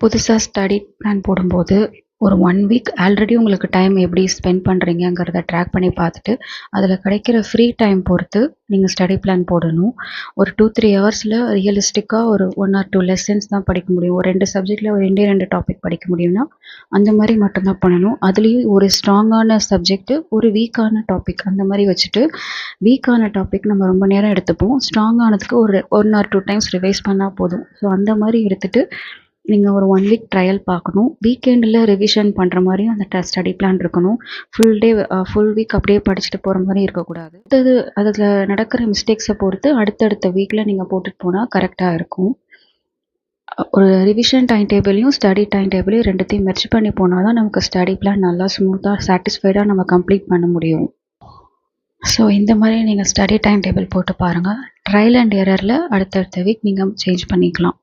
புதுசா study plan போடும்போது, ஒரு 1 வீக் ஆல்ரெடி உங்களுக்கு டைம் எப்படி ஸ்பெண்ட் பண்ணுறீங்கங்கிறத ட்ராக் பண்ணி பார்த்துட்டு, அதில கிடைக்கிற ஃப்ரீ டைம் பொறுத்து நீங்க ஸ்டடி பிளான் போடணும். ஒரு 2, 3 ஹவர்ஸில ரியலிஸ்டிக்கா ஒரு 1 ஆர் 2 லெசன்ஸ் தான் படிக்க முடியும். ஒரு 2 சப்ஜெக்ட்ல ஒரு 2 டாபிக் படிக்க முடியும்னா, அந்த மாரி மட்டும் தான் பண்ணணும். அதுலயும் ஒரு ஸ்ட்ராங்கான சப்ஜெக்ட், ஒரு வீக்கான டாபிக் அந்த மாரி வச்சுட்டு, வீக்கான டாபிக் நம்ம ரொம்ப நேரம் எடுத்துப்போம். ஸ்ட்ராங்கானதுக்கு ஒரு 1 ஆர் 2 டைம்ஸ் ரிவைஸ் பண்ணா போதும். ஸோ அந்த மாரி எடுத்துட்டு நீங்க ஒரு 1 வீக் ட்ரையல் பார்க்கணும். வீக்கெண்டில ரிவிஷன் பண்ற மாரியும் அந்த ஸ்டடி பிளான் இருக்கணும். ஃபுல் வீக் அப்படியே படிச்சுட்டு போற மாரி இருக்கக்கூடாது. அடுத்தது அதில நடக்கிற மிஸ்டேக்ஸ பொறுத்து அடுத்தடுத்த வீக்ல நீங்க போட்டுட்டு போனா கரெக்ட்டா இருக்கும். ஒரு ரிவிஷன் டைம் டேபிளையும், ஸ்டடி டைம் டேபிளையும் 2த்தையும் மெர்ஜ் பண்ணி போனா தான் நமக்கு ஸ்டடி பிளான் நல்லா ஸ்மூத்தா, சாட்டிஸ்ஃபைடா நம்ம கம்ப்ளீட் பண்ண முடியும். ஸோ இந்த மாரி நீங்க ஸ்டடி டைம் டேபிள் போட்டு பாருங்க. ட்ரையல் அண்ட் எரர்ல அடுத்தடுத்த வீக் நீங்க சேஞ்ச் பண்ணிக்கலாம்.